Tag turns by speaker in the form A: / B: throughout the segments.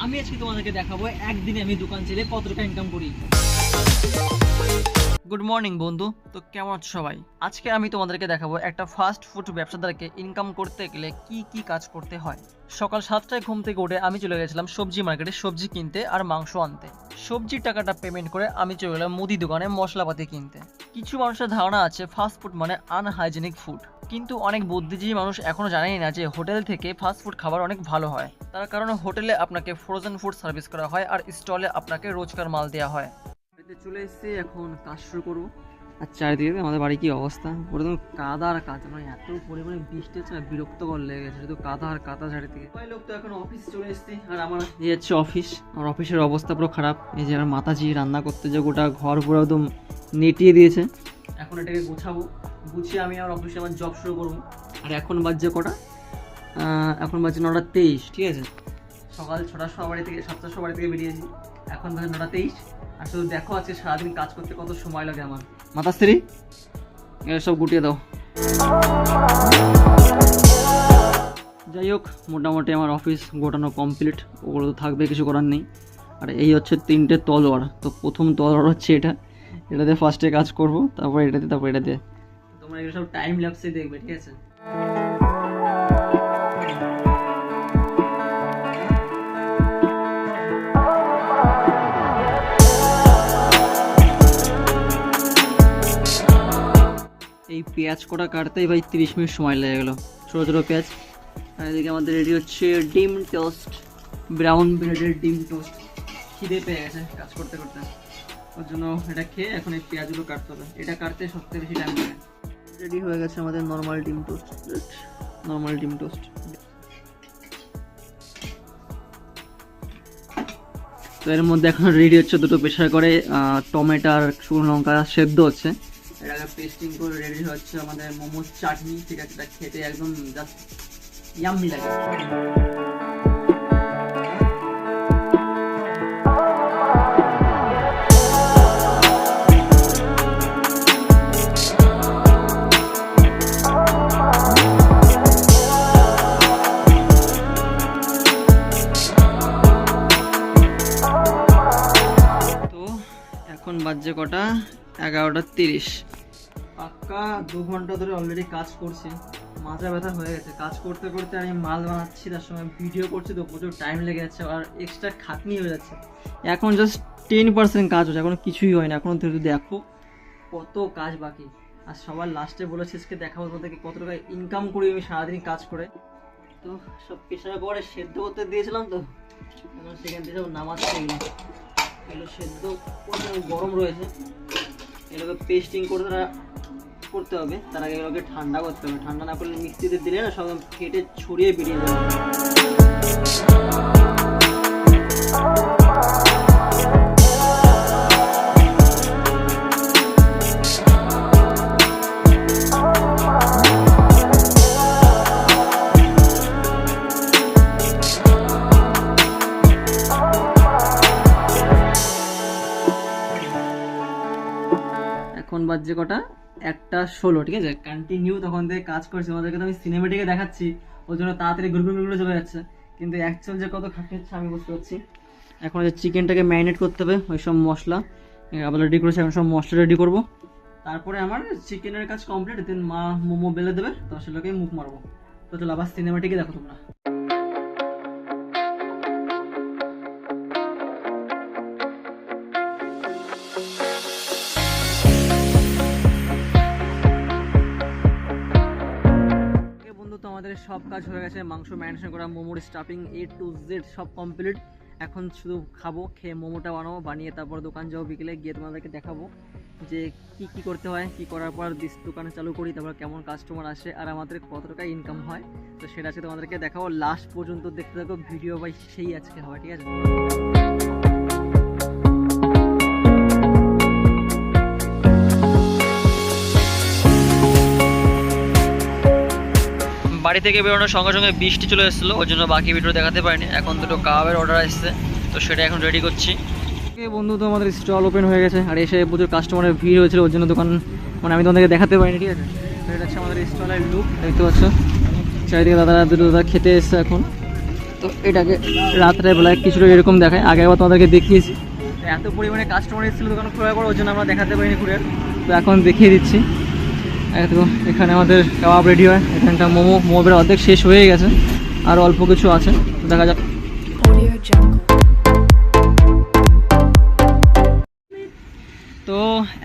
A: আমি আজকে তোমাদেরকে দেখাবো একদিনে আমি দোকান চালিয়ে কত টাকা ইনকাম করি। গুড মর্নিং বন্ধু, তো কেমন আছো সবাই? আজকে আমি তোমাদেরকে দেখাবো একটা ফাস্ট ফুড ব্যবসাদারকে ইনকাম করতে গেলে কি কি কাজ করতে হয়। সকাল 7টায় ঘুম থেকে উঠে আমি চলে গেছিলাম সবজি মার্কেটে সবজি কিনতে আর মাংস আনতে। সবজির টাকাটা পেমেন্ট করে আমি চলে গেলাম মুদি দোকানে মশলাপাতি কিনতে। কিছু মানুষের ধারণা আছে ফাস্ট ফুড মানে আনহাইজেনিক ফুড, কিন্তু অনেক বুদ্ধিজীবী মানুষ এখনো জানেই না যে হোটেল থেকে ফাস্ট ফুড খাবার অনেক ভালো হয়। তার কারণে হোটেলে আপনাকে ফ্রোজেন ফুড সার্ভিস করা হয় আর স্টলে আপনাকে রোজকার মাল দেওয়া হয়। চলে এসেছি, এখন কাজ শুরু করবো। আর চারিদিকে আমাদের বাড়ি কি অবস্থা, পুরো কাদা আর কাদা, মানে এত পরিমাণে বৃষ্টি হচ্ছে না, বিরক্তকর লেগে গেছে, শুধু কাদা আর কাদা চারিদিকে। সবাই লোক তো এখন অফিস চলে এসেছি, আর আমার এই হচ্ছে অফিস। আমার অফিসের অবস্থা পুরো খারাপ। এই যে আমার মাতাজি রান্না করতে যে গোটা ঘর পুরো একদম নেটিয়ে দিয়েছে। এখন এটাকে গুছাবো, গুছিয়ে আমি আমার অফিসে আমার জব শুরু করবো। আর এখন বাজছে কটা? এখন বাজছে 9:23, ঠিক আছে। সকাল 6টার সময় বাড়ি থেকে 7টার সময় বাড়ি থেকে বেরিয়েছি, এখন বাজে 9:23। আর শুধু দেখো আজকে সারাদিন কাজ করতে কত সময় লাগে আমার। মাতাশ্রী এগুলো সব গুটিয়ে দাও। যাই হোক, মোটামুটি আমার অফিস গোটানো কমপ্লিট, ওগুলো তো থাকবে, কিছু করার নেই। আর এই হচ্ছে 3টে তলোয়ার। তো প্রথম তলোয়ার হচ্ছে এটাতে ফার্স্টে কাজ করব, তারপর এটাতে। তোমরা এগুলো সব টাইম ল্যাপসে দেখবে, ঠিক আছে। এই পেঁয়াজ কটা কাটতেই ভাই 30 মিনিট সময় লেগে গেলো, ছোটো ছোটো পেঁয়াজ। আর এদিকে আমাদের রেডি হচ্ছে ডিম টোস্ট, ব্রাউন ব্রেডের ডিম টোস্ট। খিদে পেয়ে গেছে কাজ করতে করতে, ওর জন্য এটা খেয়ে এখন এই পেঁয়াজগুলো কাটতে হবে। এটা কাটতে সবথেকে বেশি টাইম লাগে। রেডি হয়ে গেছে আমাদের নর্মাল ডিম টোস্ট। তো এর মধ্যে এখন রেডি হচ্ছে দুটো প্রেসার করে টমেটো আর শুকনো লঙ্কা সেদ্ধ হচ্ছে। এটাকে পেস্টিং করে রেডি হচ্ছে আমাদের মোমোর চাটনি, ঠিক আছে। এটা খেতে একদম জাস্ট ইয়াম্মি লাগে। তো এখন বাজছে কটা? 11:30। পাক্কা 2 ঘন্টা ধরে অলরেডি কাজ করছি, মাথা ব্যথা হয়ে গেছে। কাজ করতে করতে আমি মাল বানাচ্ছি, তার সময় ভিডিও করছি, তো প্রচুর টাইম লেগে যাচ্ছে আর এক্সট্রা খাটনি হয়ে যাচ্ছে। এখন জাস্ট 10% কাজ হচ্ছে, এখনো কিছুই হয় না। এখনো দেখো কত কাজ বাকি। আর সবার লাস্টে বলেছে আজকে দেখাবো তোমাদেরকে কত টাকা ইনকাম করি আমি সারাদিন কাজ করে। তো সব প্রেশারের পরে সেদ্ধ করতে দিয়েছিলাম, তো সেখান থেকে সব নামাচ্ছে। এগুলো সেদ্ধ করতে গরম রয়েছে, এগুলোকে পেস্টিং করতে হবে। তার আগে এগুলোকে ঠান্ডা করতে হবে। ঠান্ডা না করলে মিক্সিতে দিলে না সব ফেটে ছড়িয়ে বেরিয়ে যাবে। এখন বাজছে কটা? 1:16, ঠিক আছে। কন্টিনিউ তখন থেকে কাজ করছি, আমাদেরকে তো আমি সিনেমেটিকে দেখাচ্ছি, ওই জন্য তাড়াতাড়ি ঘুরঘুর চলে যাচ্ছে, কিন্তু অ্যাকচুয়াল যে কত খাটনি হচ্ছে আমি বুঝতে পারছি। এখন যে চিকেনটাকে ম্যারিনেট করতে হবে, ওই সব মশলা আবার রেডি করেছি। এখন সব মশলা রেডি করবো, তারপরে আমার চিকেনের কাজ কমপ্লিট। দেন মা মোমো বেলে দেবে, তো সেগুলোকে মুখ মারবো। তো চলো আবার সিনেমেটিকে দেখো তোমরা। আমাদের সব কাজ হয়ে গেছে, মাংস ম্যারিনেশন করা, মোমোর স্টাফিং A to Z সব কমপ্লিট। এখন শুধু খাবো, খেয়ে মোমোটা বানাবো, বানিয়ে তারপর দোকান যাবো। বিকেলে গিয়ে তোমাদেরকে দেখাবো যে কি করতে হয়, কি করার পর দোকানে চালু করি, তারপর কেমন কাস্টমার আসে আর আমাদের কত টাকা ইনকাম হয়। তো সেটা আছে তোমাদেরকে দেখাবো। লাস্ট পর্যন্ত দেখতে থাকো ভিডিও, ভাই সেই আজকে হয়, ঠিক আছে। বাড়ি থেকে বেরোনোর সঙ্গে সঙ্গে বৃষ্টি চলে এসেছিলো, ওই জন্য বাকি ভিডিও দেখাতে পারিনি। এখন দুটো কাবাবের অর্ডার আসছে, তো সেটা এখন রেডি করছি। বন্ধু, তো আমাদের স্টল ওপেন হয়ে গেছে, আর এসে প্রচুর কাস্টমারের ভিড় হয়েছিল, ওর জন্য দোকান মানে আমি তোমাদেরকে দেখাতে পারিনি, ঠিক আছে। এটা হচ্ছে আমাদের স্টলের লুক, দেখতে পাচ্ছ। চারিদিকে দাদা খেতে এসছে এখন। তো এটাকে রাত্রে বেলায় কিছুটা এরকম দেখায়, আগে আবার তোমাদেরকে দেখিয়েছি। এত পরিমাণে কাস্টমার এসেছিলো দোকান খোলা করে, ওই জন্য আমরা দেখাতে পারিনি কুরিয়ার। তো এখন দেখিয়ে দিচ্ছি। তো এখানে আমাদের কাবাব রেডি হয়, এখানটা মোমোর অর্ধেক শেষ হয়ে গেছে, আর অল্প কিছু আছে, তো দেখা যাক। তো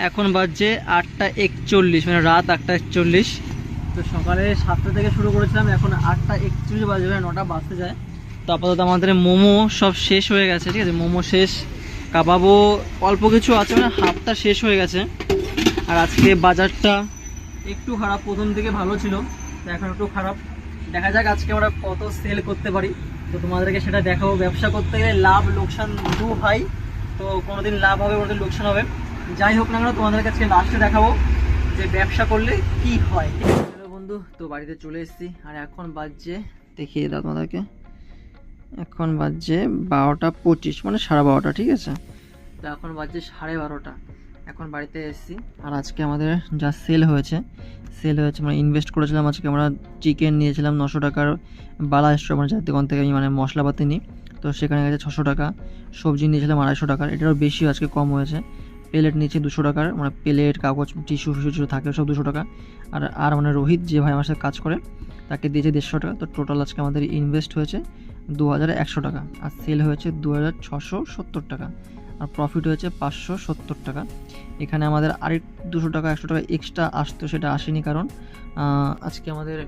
A: এখন বাজছে 8:41, মানে রাত 8:41। তো সকালে 7টা থেকে শুরু করেছিলাম, এখন 8:41 বাজে, 9টা বাজতে যায়। তো আপাতত আমাদের মোমো সব শেষ হয়ে গেছে, ঠিক আছে, মোমো শেষ, কাবাবও অল্প কিছু আছে, মানে হাফটা শেষ হয়ে গেছে। আর আজকে বাজারটা একটু খারাপ, প্রথম থেকে ভালো ছিল, তো এখন একটু খারাপ। দেখা যাক আজকে আমরা কত সেল করতে পারি, তো তোমাদেরকে সেটা দেখাবো। ব্যবসা করতে গেলে লাভ লোকসান দু ভাই, তো কোনোদিন লাভ হবে, কোনোদিন লোকসান হবে। যাই হোক না কেন, তোমাদের কাছে লাস্টে দেখাবো যে ব্যবসা করলে কি হয়, ঠিক আছে। বন্ধু, তো বাড়িতে চলে এসেছি, আর এখন বাজছে, দেখিয়ে দাও তোমাদেরকে, এখন বাজছে 12:25, মানে 12:30, ঠিক আছে। তো এখন বাজছে 12:30, এখন বাড়িতে এসেছি। আর আজকে আমাদের যা সেল হয়েছে মানে ইনভেস্ট করেছিলাম, আজকে আমরা চিকেন নিয়েছিলাম 900 টাকার বালা স্টোর, মানে যার দোকান থেকে আমি মানে মশলাপাতি নিই, তো সেখানে গেছে 600 টাকা। সবজি নিয়েছিলাম 250 টাকার, এটারও বেশি আজকে কম হয়েছে। প্লেট নিয়েছি 200 টাকার, মানে প্লেট, কাগজ, টিস্যু ফিস্যু থাকে সব 200 টাকা। আর মানে রোহিত যে ভাই আমার সাথে কাজ করে, তাকে দিয়েছে 150 টাকা। তো টোটাল আজকে আমাদের ইনভেস্ট হয়েছে 2100 টাকা, আর সেল হয়েছে 2670 টাকা, আর প্রফিট হয়েছে 570 টাকা। এখানে আমাদের আরেক 200 টাকা 100 টাকা এক্সট্রা আসতো, সেটা আসেনি, কারণ আজকে আমাদের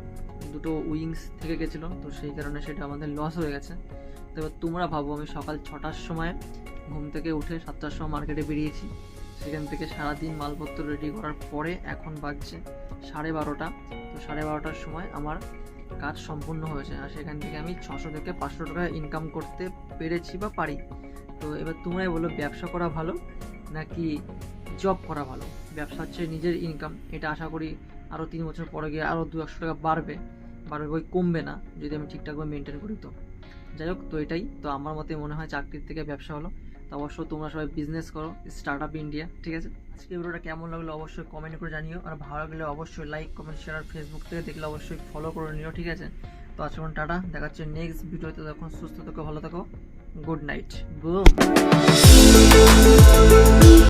A: দুটো উইংস থেকে গেছিলো, তো সেই কারণে সেটা আমাদের লস হয়ে গেছে। তো এবার তোমরা ভাবো, আমি সকাল 6টার সময় ঘুম থেকে উঠে 7টার সময় মার্কেটে বেরিয়েছি, সেখান থেকে সারাদিন মালপত্র রেডি করার পরে এখন বাজছে 12:30। তো 12:30টার সময় আমার কাজ সম্পূর্ণ হয়েছে, আর সেখান থেকে আমি 600 থেকে 500 টাকা ইনকাম করতে পেরেছি বা পারি। তো এবার তোমরাই বলো, ব্যবসা করা ভালো নাকি জব করা ভালো? ব্যবসা হচ্ছে নিজের ইনকাম, এটা আশা করি আরও 3 বছর পরে গিয়ে আরও 200-100 টাকা বাড়বে, বই কমবে না যদি আমি ঠিকঠাকভাবে মেনটেন করি। তো যাই হোক, তো এটাই তো আমার মতে মনে হয় চাকরির থেকে ব্যবসা হলো। তো অবশ্যই তোমরা সবাই বিজনেস করো, স্টার্ট আপ ইন্ডিয়া, ঠিক আছে। আজকে ভিডিওটা কেমন লাগলো অবশ্যই কমেন্ট করে জানিও, আর ভালো লাগলে অবশ্যই লাইক, কমেন্ট, শেয়ার, আর ফেসবুক থেকে দেখলে অবশ্যই ফলো করে নিও, ঠিক আছে। তো আজকে টাটা, দেখা হচ্ছে নেক্সট ভিডিওতে। তখন সুস্থ থাকো, ভালো থাকো, গুড নাইট, বুম।